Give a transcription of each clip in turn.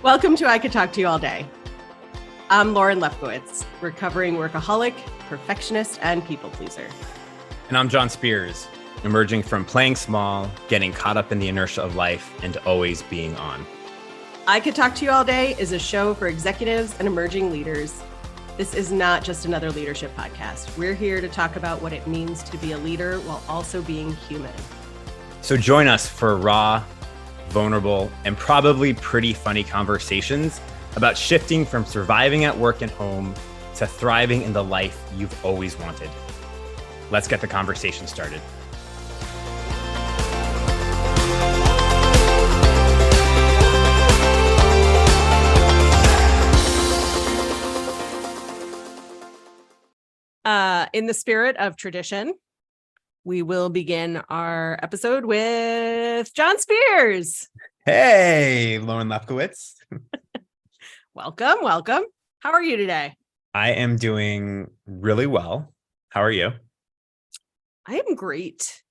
Welcome to I Could Talk to You All Day. I'm Lauren Lefkowitz, recovering workaholic, perfectionist, and people pleaser. And I'm John Spears, emerging from playing small, getting caught up in the inertia of life, and always being on. I Could Talk to You All Day is a show for executives and emerging leaders. This is not just another leadership podcast. We're here to talk about what it means to be a leader while also being human. So join us for raw, vulnerable, and probably pretty funny conversations about shifting from surviving at work and home to thriving in the life you've always wanted. Let's get the conversation started. In the spirit of tradition, we will begin our episode with John Spears. Hey, Lauren Lefkowitz. Welcome. How are you today? I am doing really well. How are you? I am great.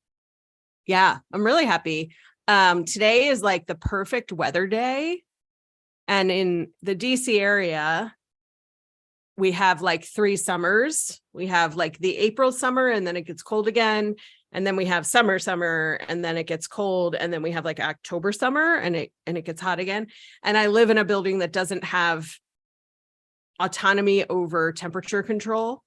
Yeah, I'm really happy. Today is like the perfect weather day. And in the DC area, we have like 3 summers. We have like the April summer, and then it gets cold again. And then we have summer, and then it gets cold. And then we have like October summer, and it gets hot again. And I live in a building that doesn't have autonomy over temperature control.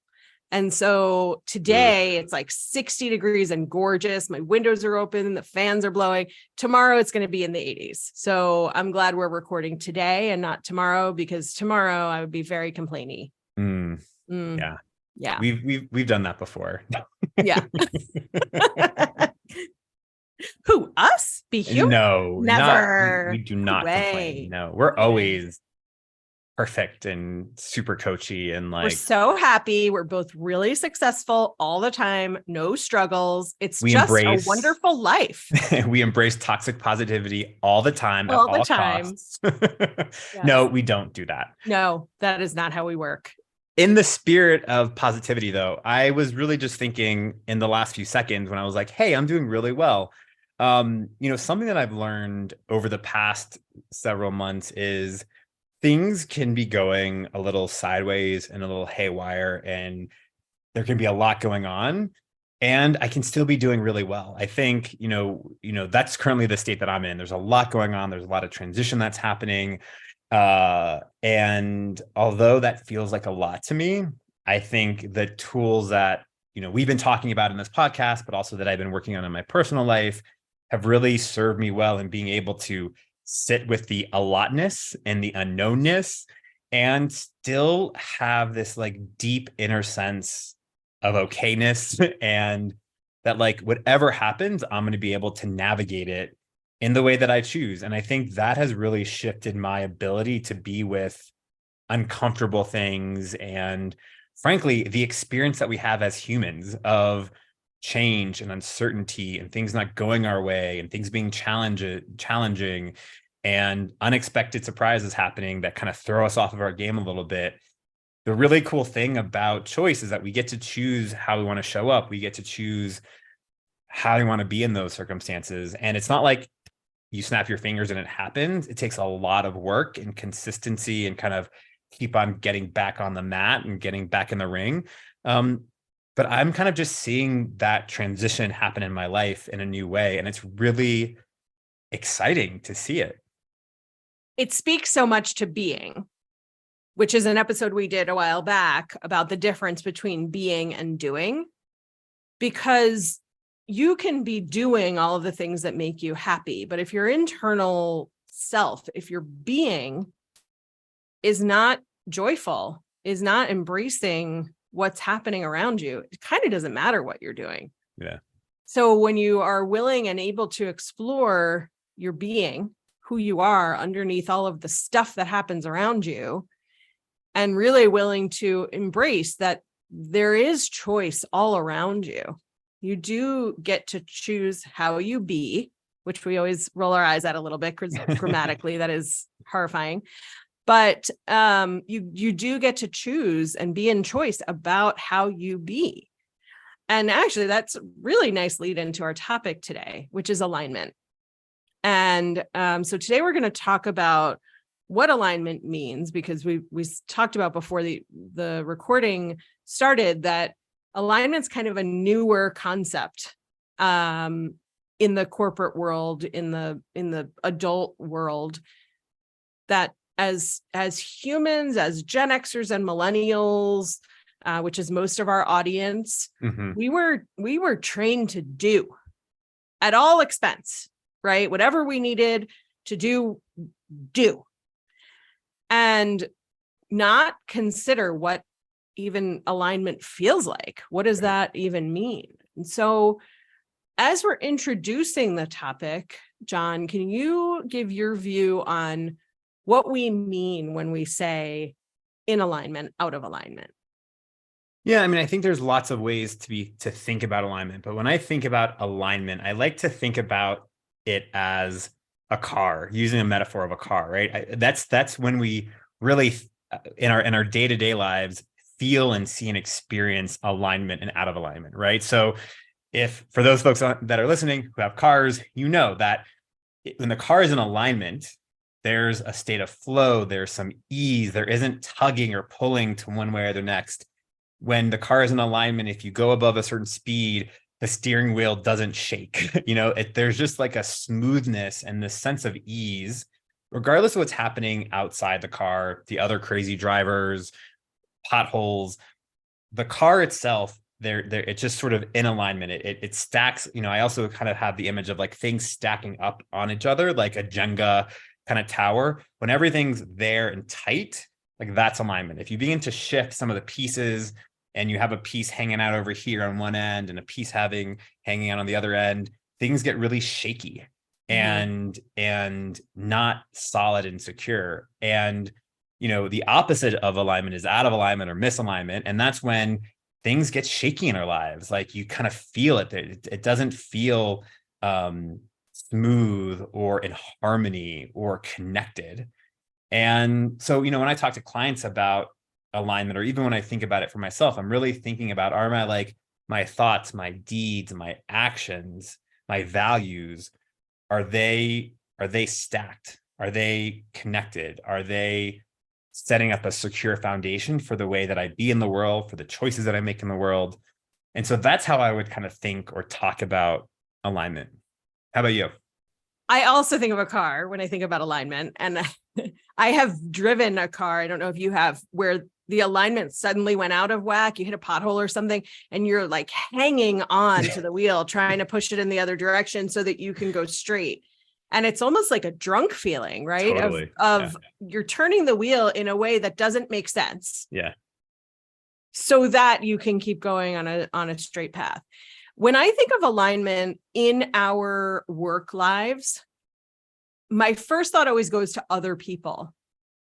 And so today it's like 60 degrees and gorgeous. My windows are open. The fans are blowing. Tomorrow it's going to be in the 80s. So I'm glad we're recording today and not tomorrow, because tomorrow I would be very complainy. Yeah. We've done that before. Yeah. Who, us? Be human? No, never. We do not complain. No, we're always perfect and super coachy and like, we're so happy. We're both really successful all the time. No struggles. It's just a wonderful life. We embrace toxic positivity all the time. All the time. Costs. Yes. No, we don't do that. No, that is not how we work. In the spirit of positivity, though, I was really just thinking in the last few seconds when I was like, hey, I'm doing really well. Something that I've learned over the past several months is things can be going a little sideways and a little haywire, and there can be a lot going on, and I can still be doing really well. I think, that's currently the state that I'm in. There's a lot going on. There's a lot of transition that's happening. And although that feels like a lot to me, I think the tools that, we've been talking about in this podcast, but also that I've been working on in my personal life have really served me well in being able to sit with the allotness and the unknownness and still have this like deep inner sense of okayness and that like whatever happens, I'm going to be able to navigate it in the way that I choose. And I think that has really shifted my ability to be with uncomfortable things and frankly, the experience that we have as humans of change and uncertainty and things not going our way and things being challenging and unexpected surprises happening that kind of throw us off of our game a little bit. The really cool thing about choice is that we get to choose how we want to show up. We get to choose how we want to be in those circumstances. And it's not like you snap your fingers and it happens. It takes a lot of work and consistency and kind of keep on getting back on the mat and getting back in the ring. But I'm kind of just seeing that transition happen in my life in a new way. And it's really exciting to see it. It speaks so much to being, which is an episode we did a while back about the difference between being and doing, because you can be doing all of the things that make you happy. But if your internal self, if your being is not joyful, is not embracing what's happening around you, it kind of doesn't matter what you're doing. Yeah. So when you are willing and able to explore your being, who you are underneath all of the stuff that happens around you, and really willing to embrace that there is choice all around you. You do get to choose how you be, which we always roll our eyes at a little bit because grammatically that is horrifying. But you do get to choose and be in choice about how you be. And actually, that's a really nice lead into our topic today, which is alignment. And so today we're going to talk about what alignment means, because we talked about before the recording started that alignment's kind of a newer concept in the corporate world, in the adult world, that as humans, as Gen Xers and millennials, which is most of our audience, we were trained to do at all expense, right? Whatever we needed to do, and not consider what even alignment feels like. What does that even mean? And so as we're introducing the topic, John, can you give your view on what we mean when we say in alignment, out of alignment? Yeah, I mean, I think there's lots of ways to think about alignment, but when I think about alignment, I like to think about it as a car, using a metaphor of a car, right? That's when we really in our day-to-day lives feel and see and experience alignment and out of alignment, right? So if for those folks that are listening who have cars, you know that when the car is in alignment, there's a state of flow, there's some ease, there isn't tugging or pulling to one way or the next. When the car is in alignment, if you go above a certain speed, the steering wheel doesn't shake. There's just like a smoothness and this sense of ease, regardless of what's happening outside the car, the other crazy drivers, potholes, the car itself, it's just sort of in alignment. It stacks, I also kind of have the image of like things stacking up on each other, like a Jenga kind of tower. When everything's there and tight, like that's alignment. If you begin to shift some of the pieces and you have a piece hanging out over here on one end and a piece hanging out on the other end, things get really shaky and not solid and secure. And, the opposite of alignment is out of alignment or misalignment. And that's when things get shaky in our lives. Like you kind of feel it. It doesn't feel smooth or in harmony or connected. And so, when I talk to clients about alignment, or even when I think about it for myself, I'm really thinking about, are my thoughts, my deeds, my actions, my values, are they stacked? Are they connected? Are they setting up a secure foundation for the way that I be in the world, for the choices that I make in the world? And so that's how I would kind of think or talk about alignment. How about you? I also think of a car when I think about alignment, and I have driven a car, I don't know if you have, where the alignment suddenly went out of whack. You hit a pothole or something, and you're like hanging on to the wheel, trying to push it in the other direction so that you can go straight. And it's almost like a drunk feeling, right? Totally. You're turning the wheel in a way that doesn't make sense. Yeah. So that you can keep going on a straight path. When I think of alignment in our work lives, my first thought always goes to other people.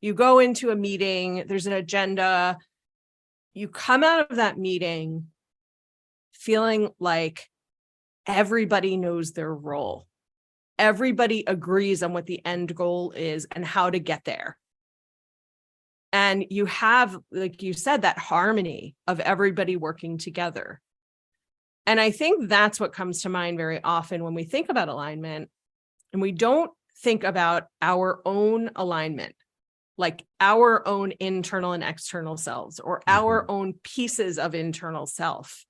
You go into a meeting, there's an agenda, you come out of that meeting feeling like everybody knows their role. Everybody agrees on what the end goal is and how to get there. And you have, like you said, that harmony of everybody working together. And I think that's what comes to mind very often when we think about alignment, and we don't think about our own alignment, like our own internal and external selves, or our own pieces of internal self.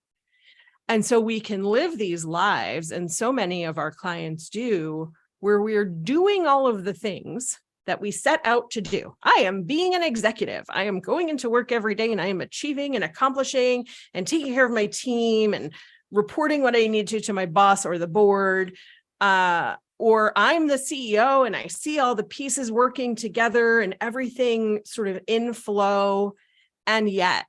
And so we can live these lives, and so many of our clients do, where we're doing all of the things that we set out to do. I am being an executive. I am going into work every day, and I am achieving and accomplishing and taking care of my team and reporting what I need to my boss or the board. Or I'm the CEO and I see all the pieces working together and everything sort of in flow. And yet,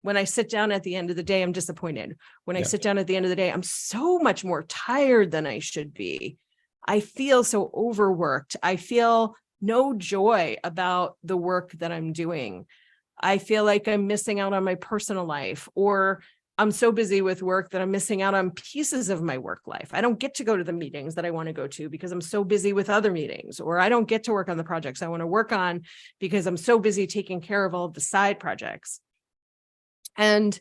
when I sit down at the end of the day, I'm disappointed. When I sit down at the end of the day, I'm so much more tired than I should be. I feel so overworked. I feel no joy about the work that I'm doing. I feel like I'm missing out on my personal life, or I'm so busy with work that I'm missing out on pieces of my work life. I don't get to go to the meetings that I want to go to because I'm so busy with other meetings, or I don't get to work on the projects I want to work on because I'm so busy taking care of all of the side projects. And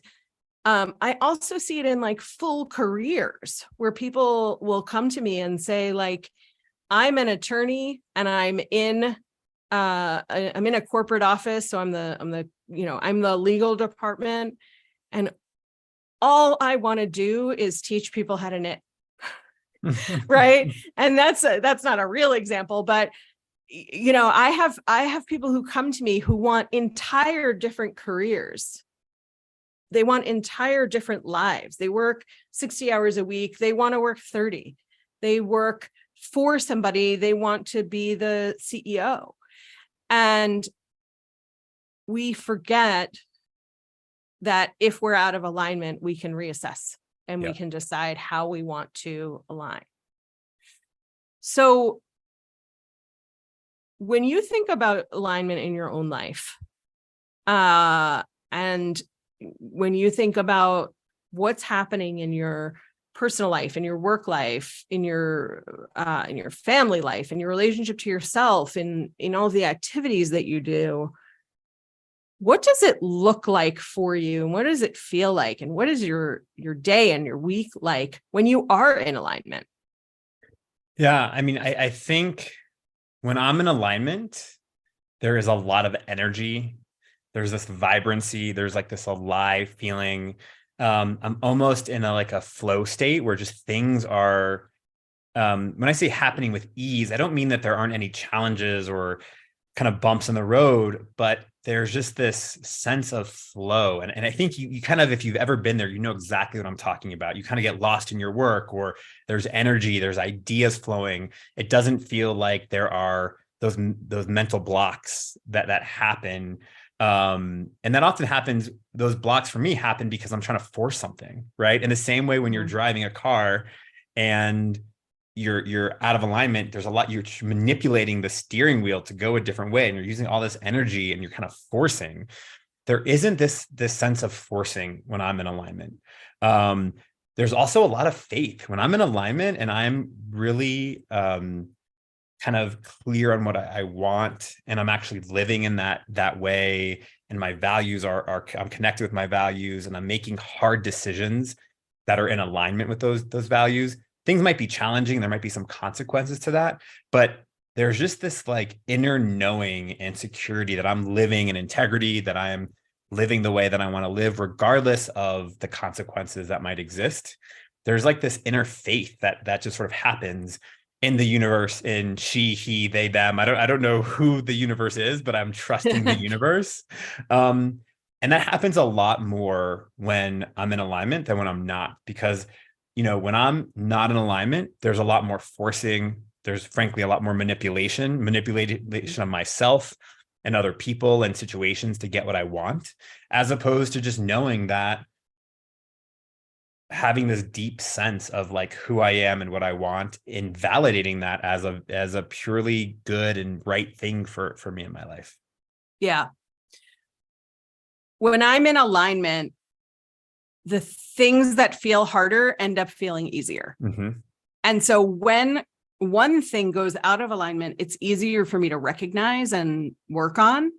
I also see it in like full careers where people will come to me and say, like, I'm an attorney and I'm in I'm in a corporate office, so I'm the legal department, and all I want to do is teach people how to knit. Right. And that's not a real example, but I have people who come to me who want entire different careers. They want entire different lives. They work 60 hours a week. They want to work 30. They work for somebody. They want to be the CEO. And we forget that if we're out of alignment, we can reassess and we can decide how we want to align. So when you think about alignment in your own life, and when you think about what's happening in your personal life, in your work life, in your family life, in your relationship to yourself, in all the activities that you do, what does it look like for you? And what does it feel like? And what is your day and your week like when you are in alignment? Yeah, I mean, I think when I'm in alignment, there is a lot of energy. There's this vibrancy. There's like this alive feeling. I'm almost in a flow state where just things are, when I say happening with ease, I don't mean that there aren't any challenges or kind of bumps in the road, but there's just this sense of flow. And I think you kind of, if you've ever been there, you know exactly what I'm talking about. You kind of get lost in your work, or there's energy, there's ideas flowing. It doesn't feel like there are those mental blocks that happen. And that often happens, those blocks for me happen because I'm trying to force something, right? In the same way when you're driving a car and you're out of alignment, there's a lot, you're manipulating the steering wheel to go a different way, and you're using all this energy and you're kind of forcing. There isn't this sense of forcing when I'm in alignment. There's also a lot of faith when I'm in alignment, and I'm really kind of clear on what I want, and I'm actually living in that way, and my values are I'm connected with my values, and I'm making hard decisions that are in alignment with those values. Things might be challenging. There might be some consequences to that, but there's just this like inner knowing and security that I'm living in integrity, that I'm living the way that I want to live, regardless of the consequences that might exist. There's like this inner faith that just sort of happens in the universe, in she, he, they, them. I don't know who the universe is, but I'm trusting the universe. And that happens a lot more when I'm in alignment than when I'm not, because when I'm not in alignment, there's a lot more forcing. There's frankly a lot more manipulation of myself and other people and situations to get what I want, as opposed to just knowing that, having this deep sense of like who I am and what I want, and validating that as a purely good and right thing for me in my life. Yeah. When I'm in alignment, the things that feel harder end up feeling easier. Mm-hmm. And so when one thing goes out of alignment, it's easier for me to recognize and work on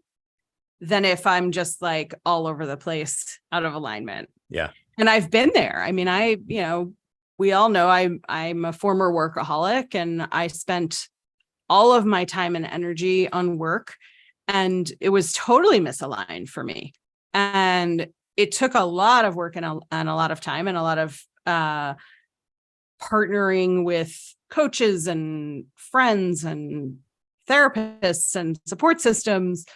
than if I'm just like all over the place out of alignment. Yeah. And I've been there. I mean, we all know I'm a former workaholic, and I spent all of my time and energy on work, and it was totally misaligned for me. And it took a lot of work and a lot of time and a lot of partnering with coaches and friends and therapists and support systems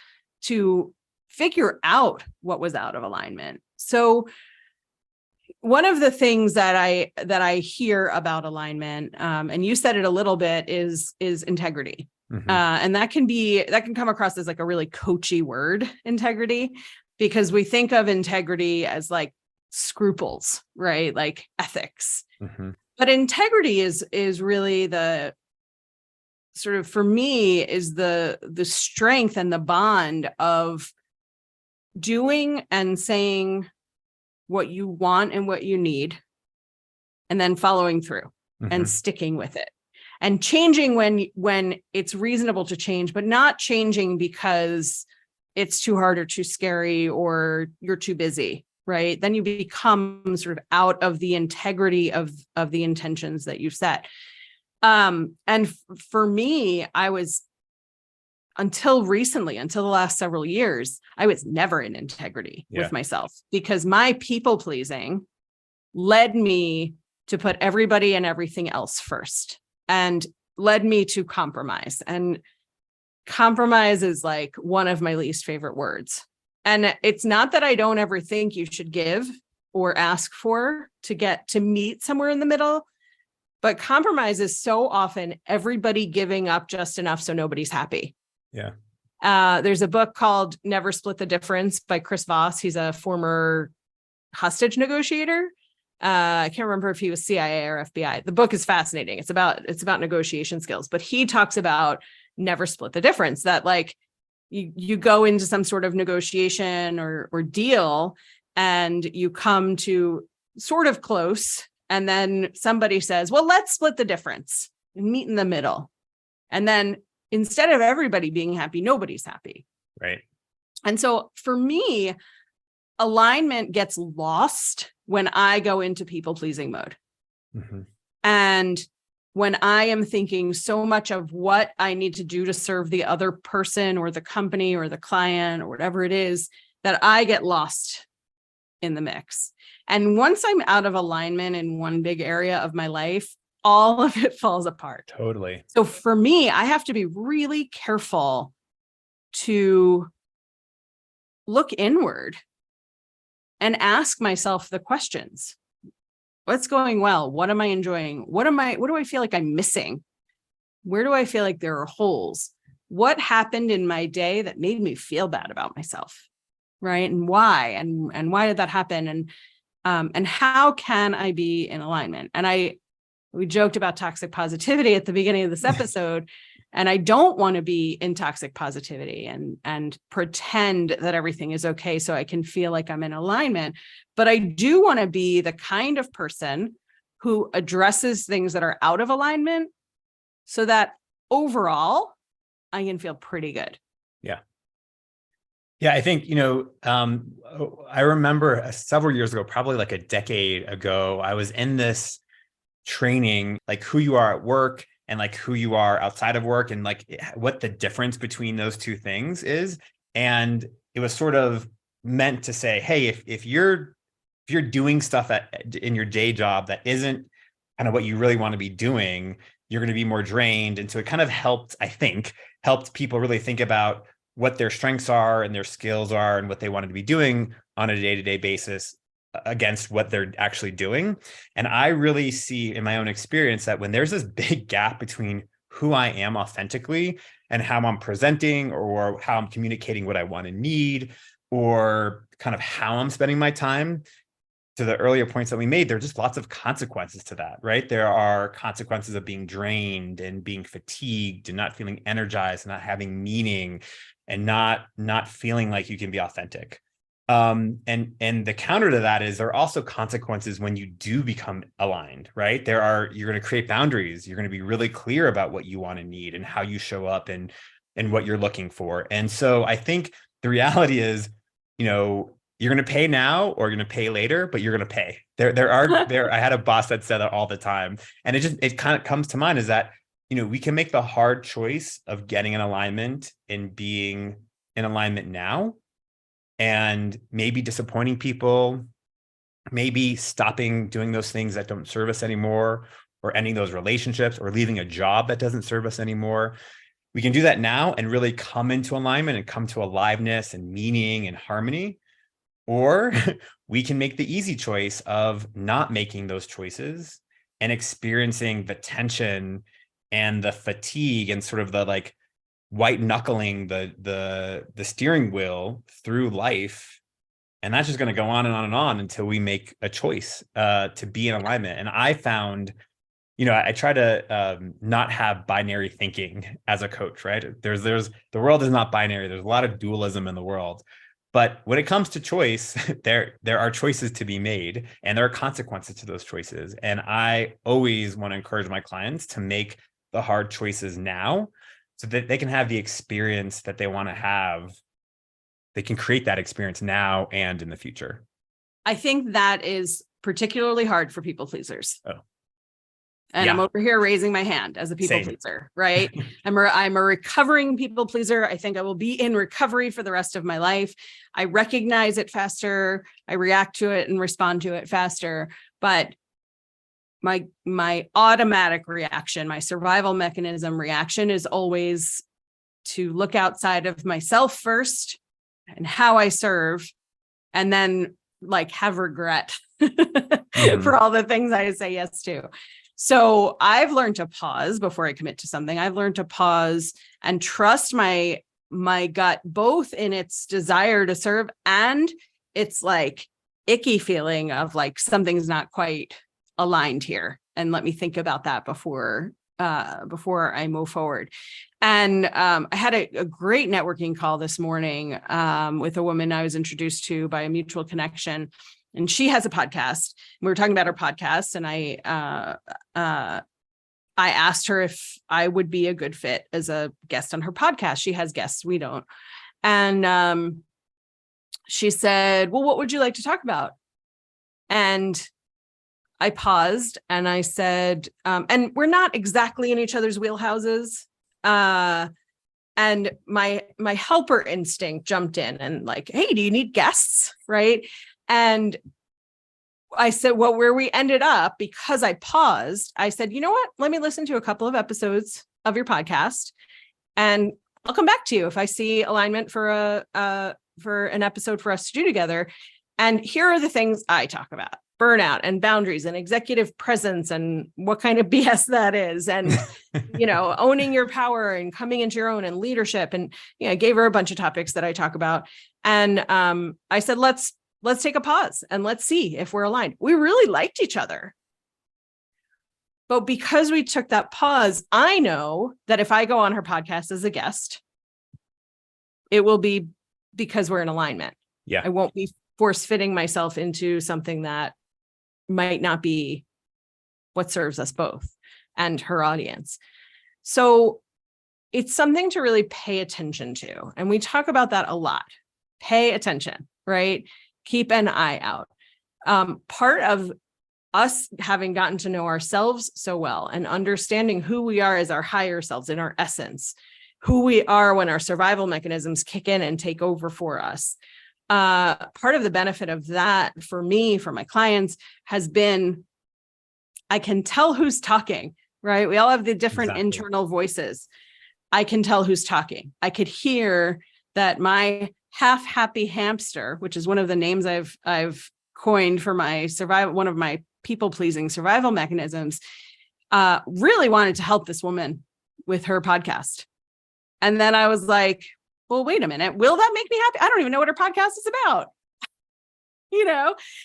to figure out what was out of alignment. So one of the things that I hear about alignment, and you said it a little bit, is integrity. Mm-hmm. And that can come across as like a really coachy word, integrity, because we think of integrity as like scruples, right? Like ethics. Mm-hmm. But integrity is really the sort of, for me, is the strength and the bond of doing and saying what you want and what you need, and then following through and sticking with it, and changing when it's reasonable to change, but not changing because it's too hard or too scary or you're too busy, right? Then you become sort of out of the integrity of the intentions that you've set. And for me, I was until recently, until the last several years, I was never in integrity with myself because my people pleasing led me to put everybody and everything else first and led me to compromise. And compromise is like one of my least favorite words. And it's not that I don't ever think you should give or ask for to get to meet somewhere in the middle, but compromise is so often everybody giving up just enough so nobody's happy. Yeah. There's a book called Never Split the Difference by Chris Voss. He's a former hostage negotiator. I can't remember if he was CIA or FBI. The book is fascinating. It's about negotiation skills, but he talks about never split the difference, that like you go into some sort of negotiation or deal and you come to sort of close, and then somebody says, well, let's split the difference and meet in the middle. And then instead of everybody being happy, nobody's happy. Right. And so for me, alignment gets lost when I go into people-pleasing mode. Mm-hmm. And when I am thinking so much of what I need to do to serve the other person or the company or the client or whatever it is, that I get lost in the mix. And once I'm out of alignment in one big area of my life, all of it falls apart. Totally. So for me, I have to be really careful to look inward and ask myself the questions. What's going well? What am I enjoying? What do I feel like I'm missing? Where do I feel like there are holes? What happened in my day that made me feel bad about myself? Right? And why? And why did that happen? And how can I be in alignment? And we joked about toxic positivity at the beginning of this episode. And I don't want to be in toxic positivity and pretend that everything is okay so I can feel like I'm in alignment. But I do want to be the kind of person who addresses things that are out of alignment so that overall I can feel pretty good. Yeah. Yeah, I think, I remember several years ago, probably like a decade ago, I was in this training, like who you are at work and like who you are outside of work and like what the difference between those two things is. And it was sort of meant to say, hey, if you're doing stuff in your day job that isn't kind of what you really want to be doing, you're going to be more drained. And so it kind of helped people really think about what their strengths are and their skills are and what they wanted to be doing on a day-to-day basis against what they're actually doing. And I really see in my own experience that when there's this big gap between who I am authentically and how I'm presenting or how I'm communicating what I want and need, or kind of how I'm spending my time, to the earlier points that we made, there are just lots of consequences to that, right? There are consequences of being drained and being fatigued and not feeling energized, and not having meaning, and not feeling like you can be authentic. And the counter to that is there are also consequences when you do become aligned, right? You're going to create boundaries. You're going to be really clear about what you want and need and how you show up and what you're looking for. And so I think the reality is, you're going to pay now or you're going to pay later, but you're going to pay. I had a boss that said that all the time. And it kind of comes to mind is that, we can make the hard choice of getting in alignment and being in alignment now, and maybe disappointing people, maybe stopping doing those things that don't serve us anymore, or ending those relationships, or leaving a job that doesn't serve us anymore. We can do that now and really come into alignment and come to aliveness and meaning and harmony. Or we can make the easy choice of not making those choices and experiencing the tension and the fatigue and sort of the like white knuckling the steering wheel through life. And that's just going to go on and on and on until we make a choice to be in alignment. And I found, I try to not have binary thinking as a coach, right? There's the world is not binary. There's a lot of dualism in the world. But when it comes to choice, there are choices to be made, and there are consequences to those choices. And I always want to encourage my clients to make the hard choices now so that they can have the experience that they want to have. They can create that experience now and in the future. I think that is particularly hard for people pleasers. Oh. And Yeah. I'm over here raising my hand as a people Same. pleaser, right? I'm a recovering people pleaser. I think I will be in recovery for the rest of my life. I recognize it faster. I react to it and respond to it faster. But my automatic reaction, my survival mechanism reaction is always to look outside of myself first and how I serve, and then like have regret for all the things I say yes to. So I've learned to pause before I commit to something. I've learned to pause and trust my gut, both in its desire to serve and its like icky feeling of like something's not quite aligned here. And let me think about that before I move forward. And I had a great networking call this morning with a woman I was introduced to by a mutual connection. And she has a podcast. We were talking about her podcast, and I asked her if I would be a good fit as a guest on her podcast. She has guests, we don't. And she said, well, what would you like to talk about? And I paused and I said, and we're not exactly in each other's wheelhouses. And my helper instinct jumped in and like, hey, do you need guests? Right. And I said, well, where we ended up, because I paused, I said, you know what? Let me listen to a couple of episodes of your podcast, and I'll come back to you if I see alignment for an episode for us to do together. And here are the things I talk about: burnout and boundaries and executive presence and what kind of BS that is. And, owning your power and coming into your own and leadership. And, I gave her a bunch of topics that I talk about. And I said, let's take a pause and let's see if we're aligned. We really liked each other. But because we took that pause, I know that if I go on her podcast as a guest, it will be because we're in alignment. Yeah. I won't be force fitting myself into something that might not be what serves us both and her audience. So it's something to really pay attention to. And we talk about that a lot. Pay attention, right? Keep an eye out. Part of us having gotten to know ourselves so well and understanding who we are as our higher selves in our essence, who we are when our survival mechanisms kick in and take over for us. Part of the benefit of that for me, for my clients, has been I can tell who's talking, right? We all have the different internal voices. I can tell who's talking. I could hear that my half happy hamster, which is one of the names I've coined for my survival, one of my people pleasing survival mechanisms, really wanted to help this woman with her podcast. And then I was like, well, wait a minute, will that make me happy? I don't even know what her podcast is about.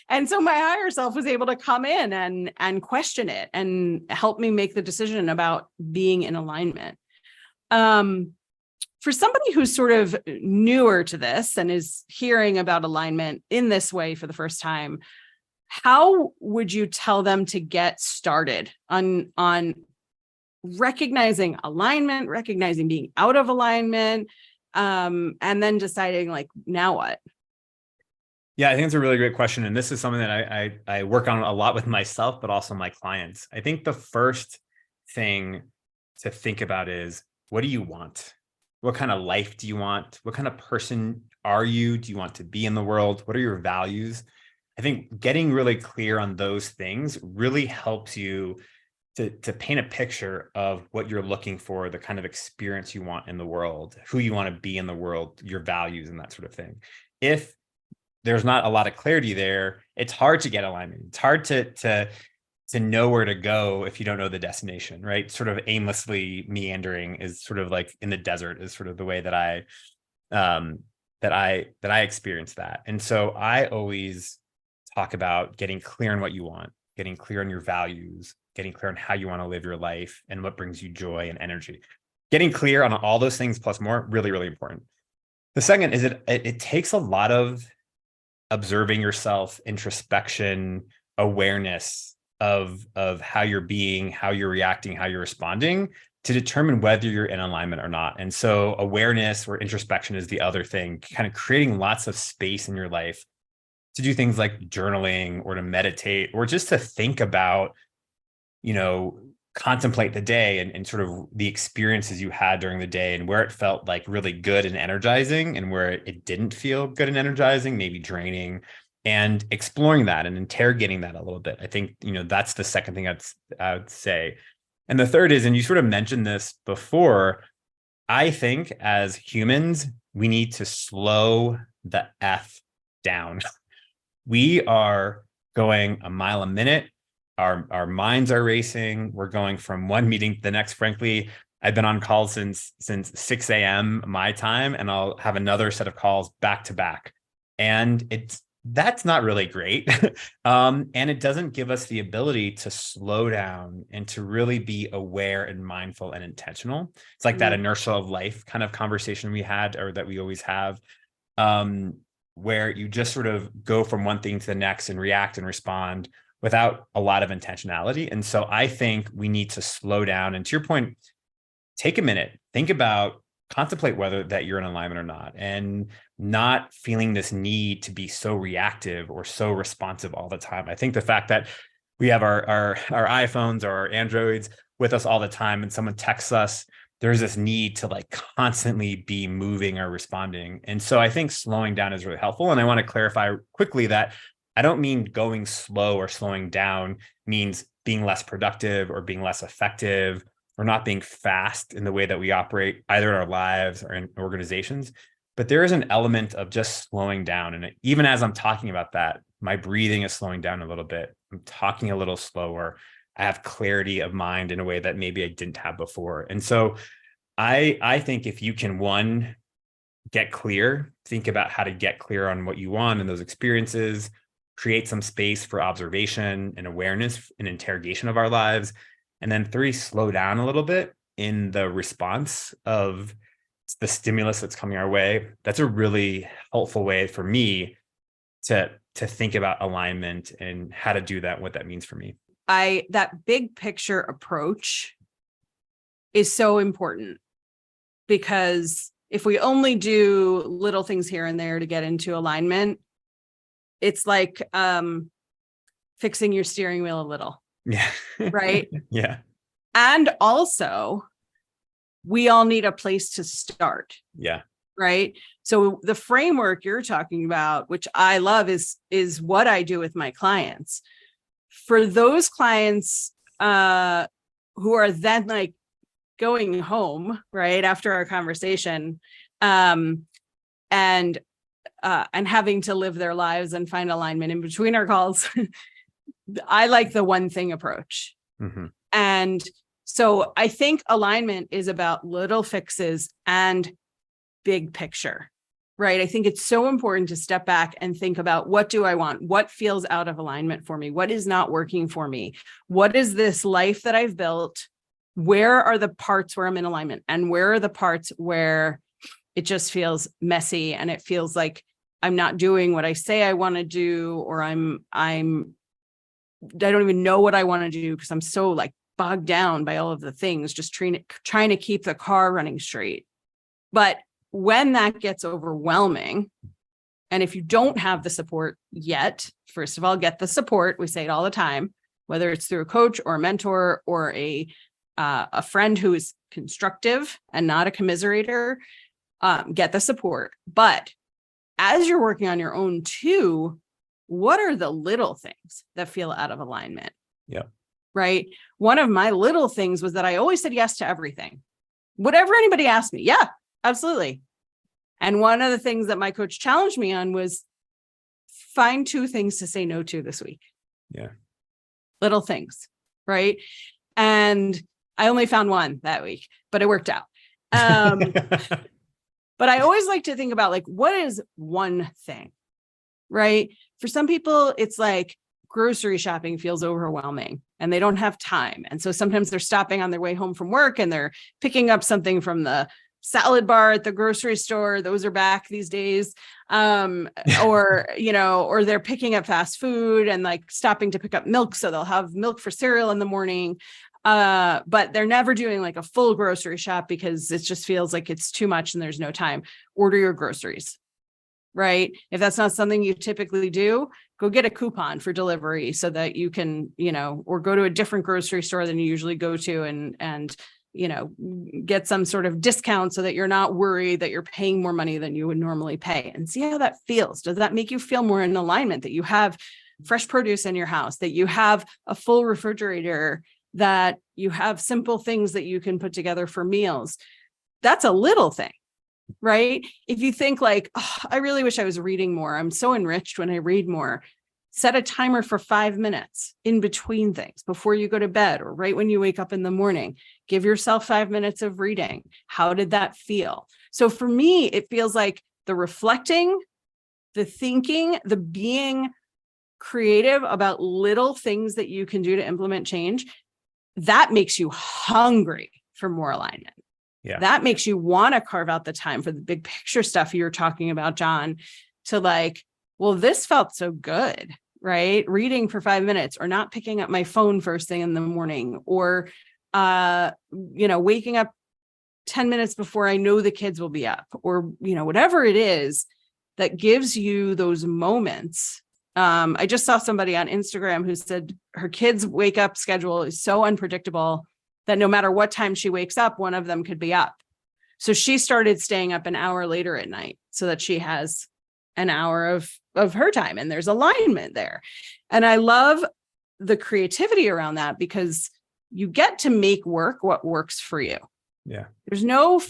And so my higher self was able to come in and question it and help me make the decision about being in alignment. For somebody who's sort of newer to this and is hearing about alignment in this way for the first time, how would you tell them to get started on recognizing alignment, recognizing being out of alignment, and then deciding like, now what? Yeah, I think it's a really great question. And this is something that I work on a lot with myself, but also my clients. I think the first thing to think about is, what do you want? What kind of life do you want? What kind of person are you? Do you want to be in the world? What are your values? I think getting really clear on those things really helps you to paint a picture of what you're looking for, the kind of experience you want in the world, who you want to be in the world, your values and that sort of thing. If there's not a lot of clarity there, it's hard to get alignment. It's hard to know where to go if you don't know the destination, right? Sort of aimlessly meandering is sort of like in the desert is sort of the way that I experience that. And so I always talk about getting clear on what you want, getting clear on your values, getting clear on how you want to live your life and what brings you joy and energy. Getting clear on all those things plus more, really, really important. The second is it takes a lot of observing yourself, introspection, awareness of how you're being, how you're reacting, how you're responding to determine whether you're in alignment or not. And so awareness or introspection is the other thing, kind of creating lots of space in your life to do things like journaling or to meditate or just to think about, contemplate the day and sort of the experiences you had during the day and where it felt like really good and energizing and where it didn't feel good and energizing, maybe draining, and exploring that and interrogating that a little bit. I think, that's the second thing I would say. And the third is, and you sort of mentioned this before, I think as humans, we need to slow the F down. We are going a mile a minute. Our minds are racing. We're going from one meeting to the next. Frankly, I've been on calls since 6 a.m. my time, and I'll have another set of calls back to back. And that's not really great. And it doesn't give us the ability to slow down and to really be aware and mindful and intentional. It's like that inertia of life kind of conversation we had, or that we always have, where you just sort of go from one thing to the next and react and respond without a lot of intentionality. And so I think we need to slow down. And to your point, take a minute, think about, contemplate whether that you're in alignment or not, and not feeling this need to be so reactive or so responsive all the time. I think the fact that we have our iPhones or our Androids with us all the time, and someone texts us, there's this need to like constantly be moving or responding. And so I think slowing down is really helpful. And I want to clarify quickly that I don't mean going slow or slowing down means being less productive or being less effective or not being fast in the way that we operate either in our lives or in organizations. But there is an element of just slowing down. And even as I'm talking about that, my breathing is slowing down a little bit. I'm talking a little slower. I have clarity of mind in a way that maybe I didn't have before. And so I think if you can, one, get clear, think about how to get clear on what you want in those experiences, create some space for observation and awareness and interrogation of our lives. And then 3, slow down a little bit in the response of the stimulus that's coming our way. That's a really helpful way for me to think about alignment and how to do that, what that means for me. That big picture approach is so important, because if we only do little things here and there to get into alignment, it's like fixing your steering wheel a little. Yeah. Right. Yeah. And also, we all need a place to start. Yeah. Right. So the framework you're talking about, which I love, is what I do with my clients. For those clients who are then like going home right after our conversation, and having to live their lives and find alignment in between our calls, I like the one thing approach. Mm-hmm. And so I think alignment is about little fixes and big picture, right? I think it's so important to step back and think about, what do I want? What feels out of alignment for me? What is not working for me? What is this life that I've built? Where are the parts where I'm in alignment? And where are the parts where it just feels messy and it feels like I'm not doing what I say I want to do, or I don't even know what I want to do because I'm so like bogged down by all of the things, just trying to keep the car running straight. But when that gets overwhelming, and if you don't have the support yet, first of all, get the support. We say it all the time, whether it's through a coach or a mentor or a friend who is constructive and not a commiserator, get the support. But as you're working on your own too, what are the little things that feel out of alignment? Yeah. Right. One of my little things was that I always said yes to everything. Whatever anybody asked me. Yeah, absolutely. And one of the things that my coach challenged me on was find 2 things to say no to this week. Yeah. Little things. Right. And I only found 1 that week, but it worked out. But I always like to think about like, what is one thing, right? For some people, it's like grocery shopping feels overwhelming and they don't have time. And so sometimes they're stopping on their way home from work and they're picking up something from the salad bar at the grocery store. Those are back these days. Or they're picking up fast food and like stopping to pick up milk. So they'll have milk for cereal in the morning. But they're never doing like a full grocery shop because it just feels like it's too much and there's no time. Order your groceries. right? If that's not something you typically do, go get a coupon for delivery so that you can, or go to a different grocery store than you usually go to and get some sort of discount so that you're not worried that you're paying more money than you would normally pay, and see how that feels. Does that make you feel more in alignment, that you have fresh produce in your house, that you have a full refrigerator, that you have simple things that you can put together for meals? That's a little thing, right? If you think like, oh, I really wish I was reading more, I'm so enriched when I read more, set a timer for 5 minutes in between things before you go to bed or right when you wake up in the morning. Give yourself 5 minutes of reading. How did that feel? So for me, it feels like the reflecting, the thinking, the being creative about little things that you can do to implement change, that makes you hungry for more alignment. Yeah. That makes you want to carve out the time for the big picture stuff you're talking about, John, to like, well, this felt so good, right? Reading for 5 minutes, or not picking up my phone first thing in the morning, or, waking up 10 minutes before I know the kids will be up, or, whatever it is that gives you those moments. I just saw somebody on Instagram who said her kids' wake up schedule is so unpredictable that no matter what time she wakes up, one of them could be up. So she started staying up an hour later at night so that she has an hour of her time, and there's alignment there. And I love the creativity around that, because you get to make work what works for you. Yeah. There's no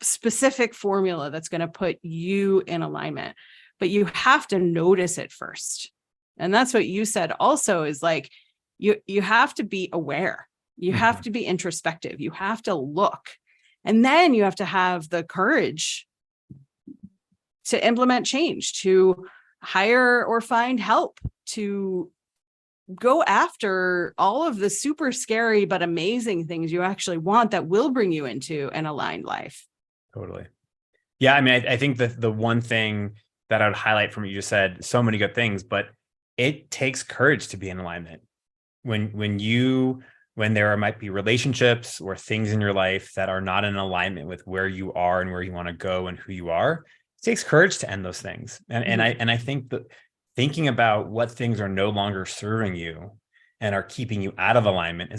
specific formula that's going to put you in alignment, but you have to notice it first. And that's what you said also, is like, you have to be aware. You have to be introspective. You have to look, and then you have to have the courage to implement change, to hire or find help, to go after all of the super scary but amazing things you actually want that will bring you into an aligned life. Totally. Yeah. I mean, I think that the one thing that I would highlight from what you just said, so many good things, but it takes courage to be in alignment. When there might be relationships or things in your life that are not in alignment with where you are and where you want to go and who you are, it takes courage to end those things. And I think that thinking about what things are no longer serving you and are keeping you out of alignment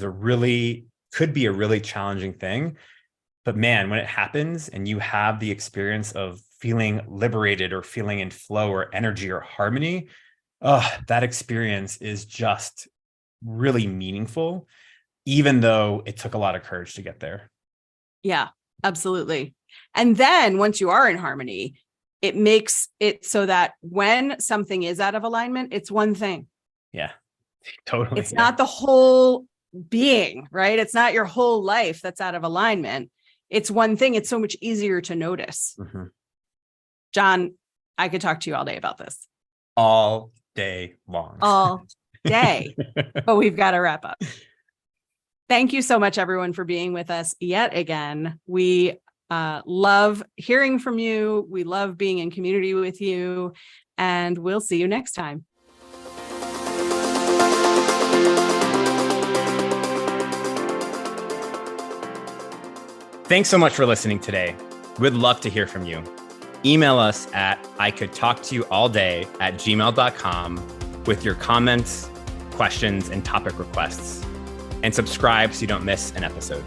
could be a really challenging thing. But man, when it happens and you have the experience of feeling liberated or feeling in flow or energy or harmony, that experience is just really meaningful, even though it took a lot of courage to get there. Yeah, absolutely. And then once you are in harmony, it makes it so that when something is out of alignment, it's one thing. Yeah, totally. It's not the whole being, right? It's not your whole life that's out of alignment. It's one thing. It's so much easier to notice. Mm-hmm. John, I could talk to you all day about this. All day long. All day. But we've got to wrap up. Thank you so much, everyone, for being with us yet again. We love hearing from you. We love being in community with you, and we'll see you next time. Thanks so much for listening today. We'd love to hear from you. Email us at icouldtalktoyouallday@gmail.com with your comments, questions, and topic requests. And subscribe so you don't miss an episode.